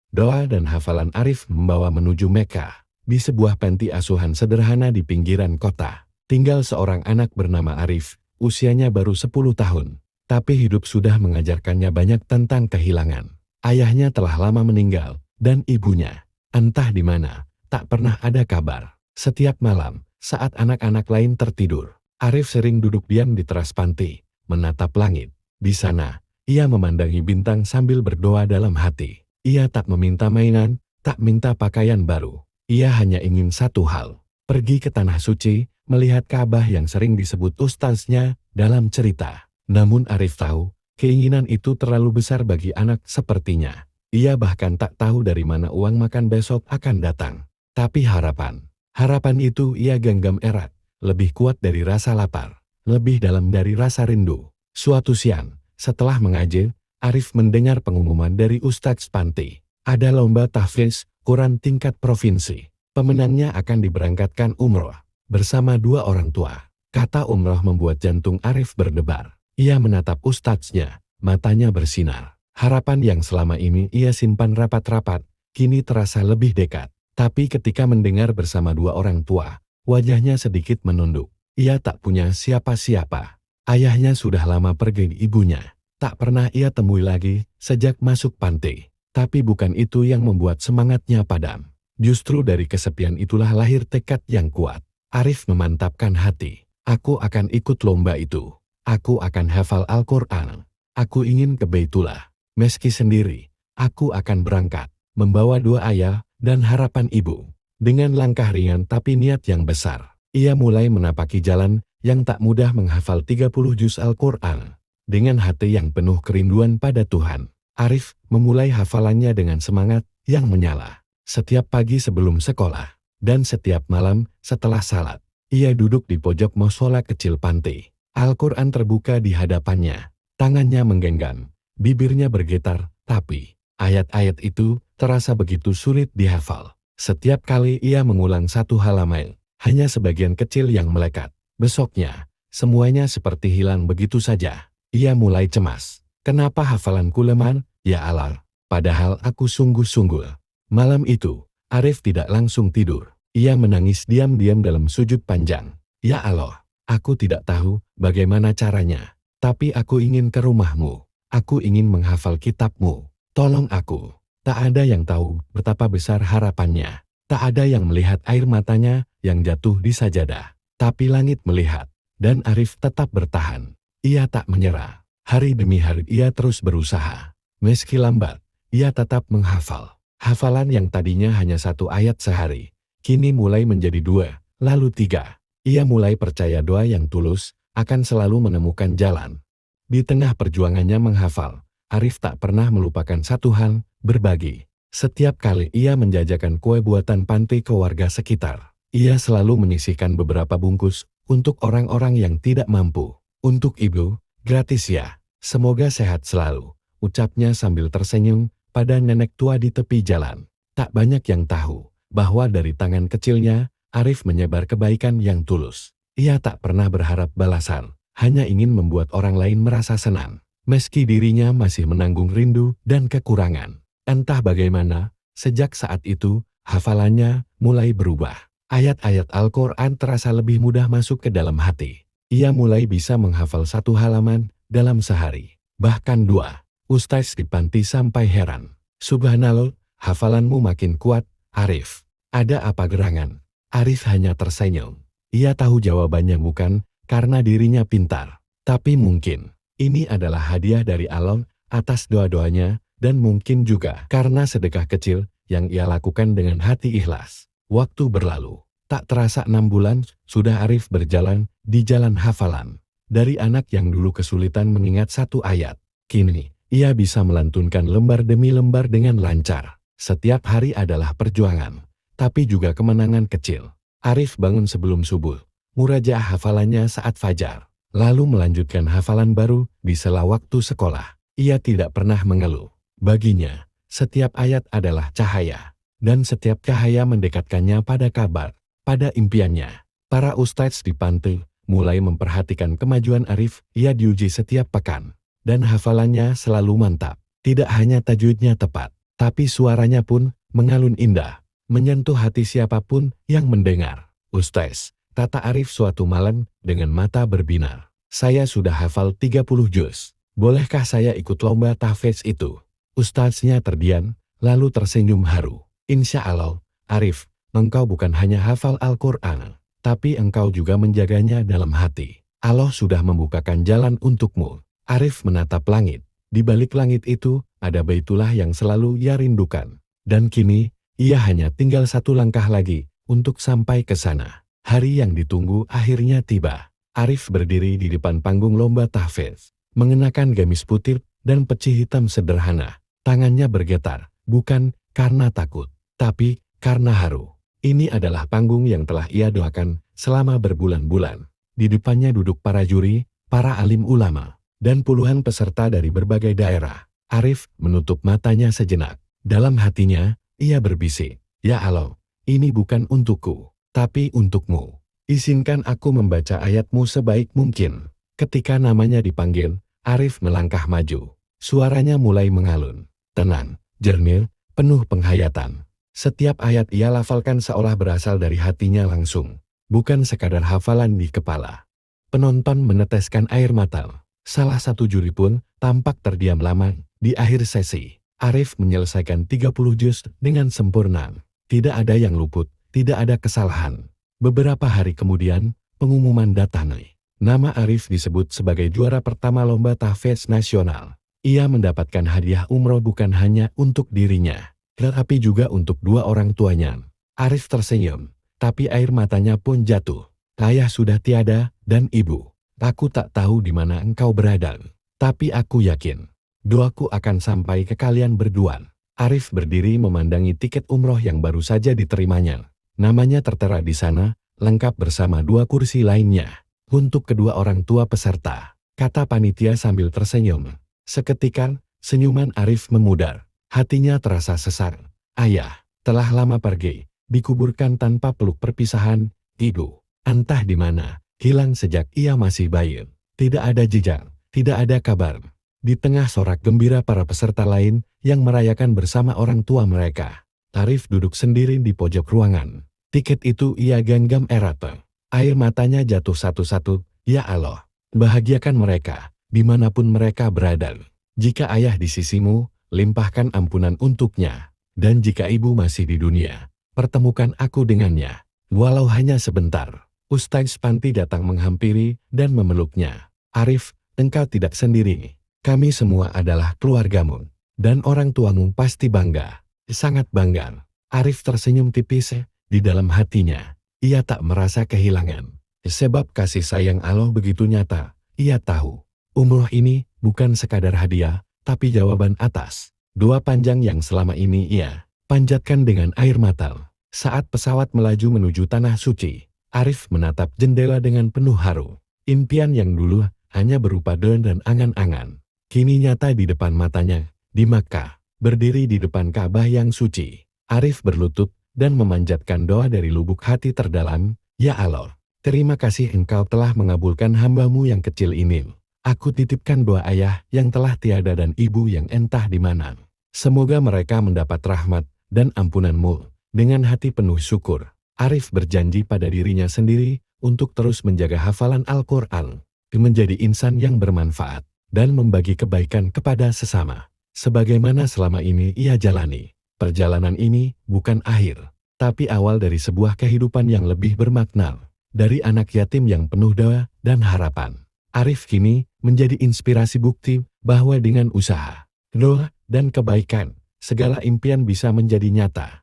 Doa dan hafalan Arif membawa menuju Mekah. Di sebuah panti asuhan sederhana di pinggiran kota, tinggal seorang anak bernama Arif. Usianya baru 10 tahun, tapi hidup sudah mengajarkannya banyak tentang kehilangan. Ayahnya telah lama meninggal, dan ibunya, entah di mana, tak pernah ada kabar. Setiap malam, saat anak-anak lain tertidur, Arif sering duduk diam di teras panti, menatap langit. Di sana, ia memandangi bintang sambil berdoa dalam hati. Ia tak meminta mainan, tak minta pakaian baru. Ia hanya ingin satu hal, pergi ke Tanah Suci, melihat Ka'bah yang sering disebut ustaznya dalam cerita. Namun Arif tahu, keinginan itu terlalu besar bagi anak sepertinya. Ia bahkan tak tahu dari mana uang makan besok akan datang. Tapi harapan itu ia genggam erat, lebih kuat dari rasa lapar, lebih dalam dari rasa rindu. Suatu siang, setelah mengaji, Arif mendengar pengumuman dari Ustadz Panti. Ada lomba tahfiz Quran tingkat provinsi. Pemenangnya akan diberangkatkan umroh bersama 2 orang tua. Kata umroh membuat jantung Arif berdebar. Ia menatap ustadznya, matanya bersinar. Harapan yang selama ini ia simpan rapat-rapat, kini terasa lebih dekat. Tapi ketika mendengar bersama 2 orang tua, wajahnya sedikit menunduk. Ia tak punya siapa-siapa. Ayahnya sudah lama pergi, ibunya tak pernah ia temui lagi sejak masuk panti. Tapi bukan itu yang membuat semangatnya padam. Justru dari kesepian itulah lahir tekad yang kuat. Arif memantapkan hati. Aku akan ikut lomba itu. Aku akan hafal Al-Quran. Aku ingin ke Baitullah. Meski sendiri, aku akan berangkat, membawa 2 ayah dan harapan ibu. Dengan langkah ringan tapi niat yang besar, ia mulai menapaki jalan yang tak mudah menghafal 30 juz Al-Quran. Dengan hati yang penuh kerinduan pada Tuhan, Arif memulai hafalannya dengan semangat yang menyala. Setiap pagi sebelum sekolah, dan setiap malam setelah salat, ia duduk di pojok musola kecil panti. Al-Quran terbuka di hadapannya, tangannya menggenggam, bibirnya bergetar, tapi ayat-ayat itu terasa begitu sulit dihafal. Setiap kali ia mengulang 1 halaman, hanya sebagian kecil yang melekat. Besoknya, semuanya seperti hilang begitu saja. Ia mulai cemas. Kenapa hafalanku lemah, ya Allah? Padahal aku sungguh-sungguh. Malam itu, Arif tidak langsung tidur. Ia menangis diam-diam dalam sujud panjang. Ya Allah, aku tidak tahu bagaimana caranya. Tapi aku ingin ke rumahmu. Aku ingin menghafal kitabmu. Tolong aku. Tak ada yang tahu betapa besar harapannya. Tak ada yang melihat air matanya yang jatuh di sajadah. Tapi langit melihat. Dan Arif tetap bertahan. Ia tak menyerah. Hari demi hari ia terus berusaha. Meski lambat, ia tetap menghafal. Hafalan yang tadinya hanya 1 ayat sehari, kini mulai menjadi 2, lalu 3. Ia mulai percaya doa yang tulus akan selalu menemukan jalan. Di tengah perjuangannya menghafal, Arif tak pernah melupakan satu hal, berbagi. Setiap kali ia menjajakan kue buatan panti ke warga sekitar, ia selalu menyisihkan beberapa bungkus untuk orang-orang yang tidak mampu. Untuk ibu, gratis ya, semoga sehat selalu, ucapnya sambil tersenyum pada nenek tua di tepi jalan. Tak banyak yang tahu bahwa dari tangan kecilnya, Arif menyebar kebaikan yang tulus. Ia tak pernah berharap balasan, hanya ingin membuat orang lain merasa senang, meski dirinya masih menanggung rindu dan kekurangan. Entah bagaimana, sejak saat itu, hafalannya mulai berubah. Ayat-ayat Al-Quran terasa lebih mudah masuk ke dalam hati. Ia mulai bisa menghafal 1 halaman dalam sehari, bahkan 2. Ustaz di panti sampai heran. Subhanallah, hafalanmu makin kuat, Arif. Ada apa gerangan? Arif hanya tersenyum. Ia tahu jawabannya bukan karena dirinya pintar, tapi mungkin ini adalah hadiah dari Allah atas doa-doanya, dan mungkin juga karena sedekah kecil yang ia lakukan dengan hati ikhlas. Waktu berlalu. Tak terasa 6 bulan, sudah Arif berjalan di jalan hafalan. Dari anak yang dulu kesulitan mengingat 1 ayat, kini ia bisa melantunkan lembar demi lembar dengan lancar. Setiap hari adalah perjuangan, tapi juga kemenangan kecil. Arif bangun sebelum subuh, murajaah hafalannya saat fajar, lalu melanjutkan hafalan baru di sela waktu sekolah. Ia tidak pernah mengeluh. Baginya, setiap ayat adalah cahaya, dan setiap cahaya mendekatkannya pada kabar. Pada impiannya, para ustadz di panti mulai memperhatikan kemajuan Arif. Ia diuji setiap pekan, dan hafalannya selalu mantap. Tidak hanya tajwidnya tepat, tapi suaranya pun mengalun indah, menyentuh hati siapapun yang mendengar. "Ustaz," kata Arif suatu malam dengan mata berbinar. "Saya sudah hafal 30 juz. Bolehkah saya ikut lomba tahfidz itu?" Ustaznya terdiam, lalu tersenyum haru. "Insya Allah, Arif, engkau bukan hanya hafal Al-Quran, tapi engkau juga menjaganya dalam hati. Allah sudah membukakan jalan untukmu." Arif menatap langit. Di balik langit itu, ada Baitullah yang selalu ia rindukan. Dan kini, ia hanya tinggal satu langkah lagi untuk sampai ke sana. Hari yang ditunggu akhirnya tiba. Arif berdiri di depan panggung lomba tahfidz, mengenakan gamis putih dan peci hitam sederhana. Tangannya bergetar, bukan karena takut, tapi karena haru. Ini adalah panggung yang telah ia doakan selama berbulan-bulan. Di depannya duduk para juri, para alim ulama, dan puluhan peserta dari berbagai daerah. Arif menutup matanya sejenak. Dalam hatinya, ia berbisik, "Ya Allah, ini bukan untukku, tapi untukmu. Izinkan aku membaca ayatmu sebaik mungkin." Ketika namanya dipanggil, Arif melangkah maju. Suaranya mulai mengalun, tenang, jernih, penuh penghayatan. Setiap ayat ia lafalkan seolah berasal dari hatinya langsung, bukan sekadar hafalan di kepala. Penonton meneteskan air mata. Salah satu juri pun tampak terdiam lama. Di akhir sesi, Arif menyelesaikan 30 juz dengan sempurna. Tidak ada yang luput, tidak ada kesalahan. Beberapa hari kemudian, pengumuman datang. Nama Arif disebut sebagai juara pertama lomba tahfidz nasional. Ia mendapatkan hadiah umroh bukan hanya untuk dirinya, tetapi juga untuk dua orang tuanya. Arif tersenyum, tapi air matanya pun jatuh. "Ayah sudah tiada, dan ibu. Aku tak tahu di mana engkau berada, tapi aku yakin doaku akan sampai ke kalian berdua." Arif berdiri memandangi tiket umroh yang baru saja diterimanya. Namanya tertera di sana, lengkap bersama dua kursi lainnya. "Untuk kedua orang tua peserta," kata panitia sambil tersenyum. Seketika, senyuman Arif memudar. Hatinya terasa sesar. Ayah telah lama pergi, dikuburkan tanpa peluk perpisahan. Ibu, entah di mana, hilang sejak ia masih bayi. Tidak ada jejak, tidak ada kabar. Di tengah sorak gembira para peserta lain yang merayakan bersama orang tua mereka, Arif duduk sendiri di pojok ruangan. Tiket itu ia genggam erat. Air matanya jatuh satu-satu. "Ya Allah, bahagiakan mereka, dimanapun mereka berada. Jika ayah di sisimu, limpahkan ampunan untuknya. Dan jika ibu masih di dunia, pertemukan aku dengannya, walau hanya sebentar." Ustaz Panti datang menghampiri dan memeluknya. "Arif, engkau tidak sendiri. Kami semua adalah keluargamu, dan orang tuamu pasti bangga." Sangat bangga. Arif tersenyum tipis. Di dalam hatinya, ia tak merasa kehilangan. Sebab kasih sayang Allah begitu nyata. Ia tahu, umroh ini bukan sekadar hadiah, tapi jawaban atas doa panjang yang selama ini ia panjatkan dengan air mata. Saat pesawat melaju menuju Tanah Suci, Arif menatap jendela dengan penuh haru. Impian yang dulu hanya berupa doa dan angan-angan, kini nyata di depan matanya. Di Makkah, berdiri di depan Ka'bah yang suci, Arif berlutut dan memanjatkan doa dari lubuk hati terdalam. "Ya Allah, terima kasih engkau telah mengabulkan hambamu yang kecil ini. Aku titipkan doa ayah yang telah tiada dan ibu yang entah di mana. Semoga mereka mendapat rahmat dan ampunanmu." Dengan hati penuh syukur, Arif berjanji pada dirinya sendiri untuk terus menjaga hafalan Al-Quran, menjadi insan yang bermanfaat, dan membagi kebaikan kepada sesama. Sebagaimana selama ini ia jalani, perjalanan ini bukan akhir, tapi awal dari sebuah kehidupan yang lebih bermakna. Dari anak yatim yang penuh doa dan harapan, Arif kini menjadi inspirasi bukti bahwa dengan usaha, doa, dan kebaikan, segala impian bisa menjadi nyata.